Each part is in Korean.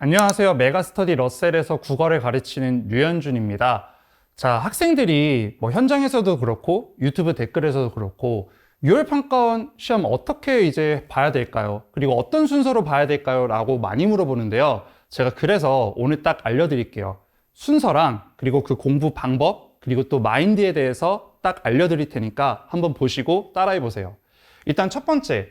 안녕하세요. 메가스터디 러셀에서 국어를 가르치는 류현준입니다. 자, 학생들이 현장에서도 그렇고 유튜브 댓글에서도 그렇고 6월 평가원 시험 어떻게 이제 봐야 될까요? 그리고 어떤 순서로 봐야 될까요? 라고 많이 물어보는데요. 제가 그래서 오늘 딱 알려드릴게요. 순서랑 그리고 그 공부 방법 그리고 또 마인드에 대해서 딱 알려드릴 테니까 한번 보시고 따라해 보세요. 일단 첫 번째,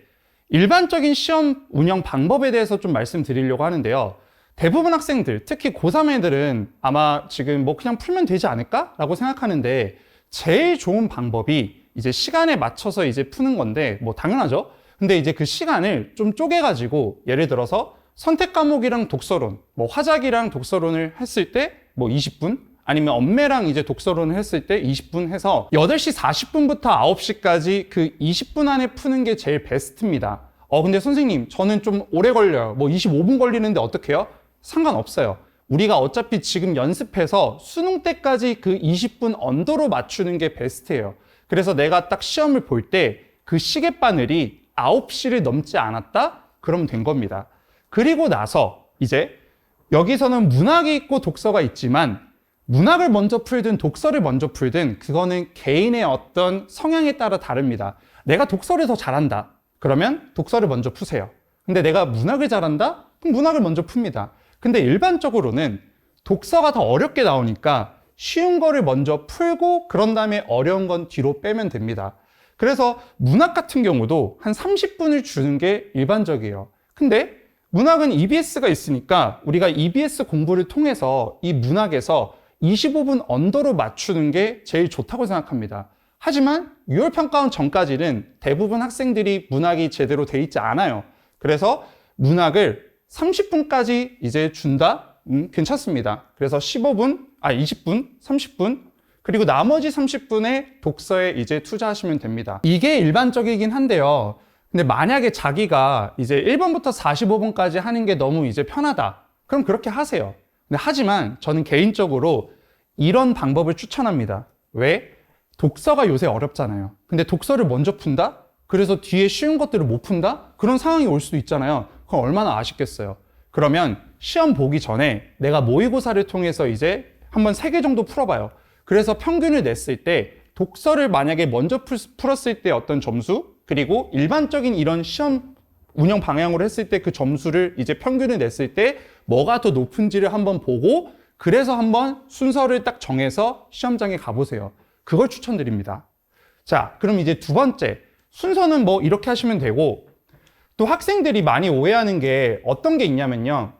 일반적인 시험 운영 방법에 대해서 좀 말씀드리려고 하는데요. 대부분 학생들, 특히 고3 애들은 아마 지금 그냥 풀면 되지 않을까? 라고 생각하는데 제일 좋은 방법이 이제 시간에 맞춰서 이제 푸는 건데 당연하죠. 근데 이제 그 시간을 좀 쪼개가지고 예를 들어서 선택 과목이랑 독서론, 화작이랑 독서론을 했을 때 20분? 아니면 엄매랑 이제 독서론을 했을 때 20분 해서 8시 40분부터 9시까지 그 20분 안에 푸는 게 제일 베스트입니다. 근데 선생님, 저는 좀 오래 걸려요. 25분 걸리는데 어떡해요? 상관없어요. 우리가 어차피 지금 연습해서 수능 때까지 그 20분 언더로 맞추는 게 베스트예요. 그래서 내가 딱 시험을 볼 때 그 시계바늘이 9시를 넘지 않았다? 그러면 된 겁니다. 그리고 나서 이제 여기서는 문학이 있고 독서가 있지만 문학을 먼저 풀든 독서를 먼저 풀든 그거는 개인의 어떤 성향에 따라 다릅니다. 내가 독서를 더 잘한다. 그러면 독서를 먼저 푸세요. 근데 내가 문학을 잘한다? 그럼 문학을 먼저 풉니다. 근데 일반적으로는 독서가 더 어렵게 나오니까 쉬운 거를 먼저 풀고 그런 다음에 어려운 건 뒤로 빼면 됩니다. 그래서 문학 같은 경우도 한 30분을 주는 게 일반적이에요. 근데 문학은 EBS가 있으니까 우리가 EBS 공부를 통해서 이 문학에서 25분 언더로 맞추는 게 제일 좋다고 생각합니다. 하지만 6월 평가원 전까지는 대부분 학생들이 문학이 제대로 돼 있지 않아요. 그래서 문학을 30분까지 이제 준다? 괜찮습니다. 그래서 20분, 30분, 그리고 나머지 30분에 독서에 이제 투자하시면 됩니다. 이게 일반적이긴 한데요. 근데 만약에 자기가 이제 1번부터 45번까지 하는 게 너무 이제 편하다. 그럼 그렇게 하세요. 근데 하지만 저는 개인적으로 이런 방법을 추천합니다. 왜? 독서가 요새 어렵잖아요. 근데 독서를 먼저 푼다? 그래서 뒤에 쉬운 것들을 못 푼다? 그런 상황이 올 수도 있잖아요. 그럼 얼마나 아쉽겠어요. 그러면 시험 보기 전에 내가 모의고사를 통해서 이제 한번 3개 정도 풀어봐요. 그래서 평균을 냈을 때 독서를 만약에 먼저 풀었을 때 어떤 점수, 그리고 일반적인 이런 시험 운영 방향으로 했을 때 그 점수를 이제 평균을 냈을 때 뭐가 더 높은지를 한번 보고 그래서 한번 순서를 딱 정해서 시험장에 가보세요. 그걸 추천드립니다. 자, 그럼 이제 두 번째, 순서는 이렇게 하시면 되고 또 학생들이 많이 오해하는 게 어떤 게 있냐면요.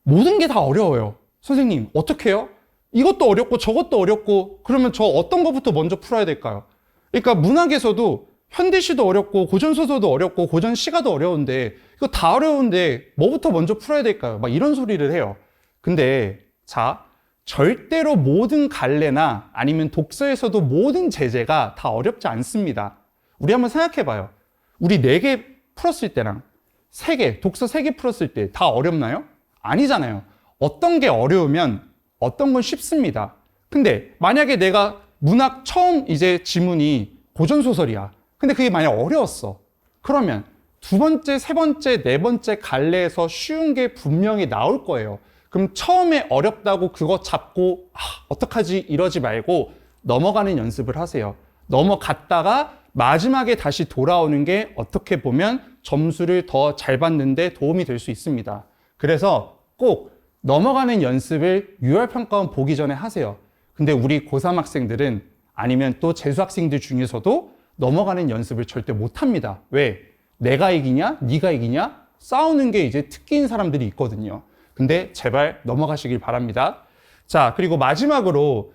모든 게 다 어려워요. 선생님, 어떻게 해요? 이것도 어렵고 저것도 어렵고 그러면 저 어떤 것부터 먼저 풀어야 될까요? 그러니까 문학에서도 현대시도 어렵고 고전소설도 어렵고 고전시가도 어려운데 이거 다 어려운데 뭐부터 먼저 풀어야 될까요? 이런 소리를 해요. 근데 자, 절대로 모든 갈래나 아니면 독서에서도 모든 제재가 다 어렵지 않습니다. 우리 한번 생각해봐요. 우리 4개 풀었을 때랑 3개, 독서 3개 풀었을 때 다 어렵나요? 아니잖아요. 어떤 게 어려우면 어떤 건 쉽습니다. 근데 만약에 내가 문학 처음 이제 지문이 고전소설이야. 근데 그게 만약 어려웠어. 그러면 두 번째, 세 번째, 네 번째 갈래에서 쉬운 게 분명히 나올 거예요. 그럼 처음에 어렵다고 그거 잡고 어떡하지 이러지 말고 넘어가는 연습을 하세요. 넘어갔다가 마지막에 다시 돌아오는 게 어떻게 보면 점수를 더 잘 받는데 도움이 될 수 있습니다. 그래서 꼭 넘어가는 연습을 6월 평가원 보기 전에 하세요. 근데 우리 고3 학생들은 아니면 또 재수 학생들 중에서도 넘어가는 연습을 절대 못 합니다. 왜? 내가 이기냐? 네가 이기냐? 싸우는 게 이제 특기인 사람들이 있거든요. 근데 제발 넘어가시길 바랍니다. 자, 그리고 마지막으로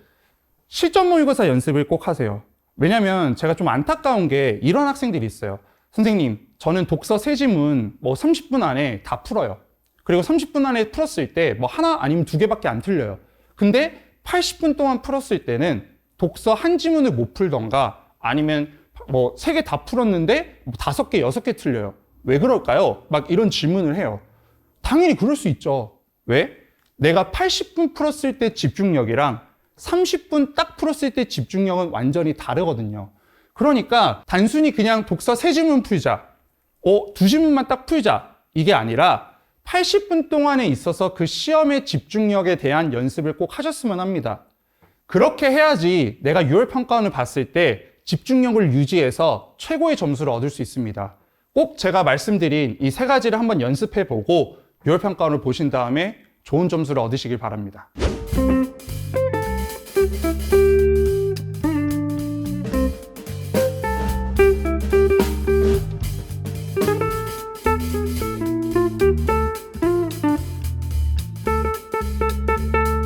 실전 모의고사 연습을 꼭 하세요. 왜냐면 제가 좀 안타까운 게 이런 학생들이 있어요. 선생님, 저는 독서 3지문 30분 안에 다 풀어요. 그리고 30분 안에 풀었을 때 하나 아니면 2개밖에 안 틀려요. 근데 80분 동안 풀었을 때는 독서 한 지문을 못 풀던가 아니면 3개 다 풀었는데 5개, 6개 틀려요. 왜 그럴까요? 이런 질문을 해요. 당연히 그럴 수 있죠. 왜? 내가 80분 풀었을 때 집중력이랑 30분 딱 풀었을 때 집중력은 완전히 다르거든요. 그러니까 단순히 그냥 독서 3지문 풀자, 2지문만 딱 풀자 이게 아니라 80분 동안에 있어서 그 시험의 집중력에 대한 연습을 꼭 하셨으면 합니다. 그렇게 해야지 내가 유월평가원을 봤을 때 집중력을 유지해서 최고의 점수를 얻을 수 있습니다. 꼭 제가 말씀드린 이 세 가지를 한번 연습해 보고 유월평가원을 보신 다음에 좋은 점수를 얻으시길 바랍니다.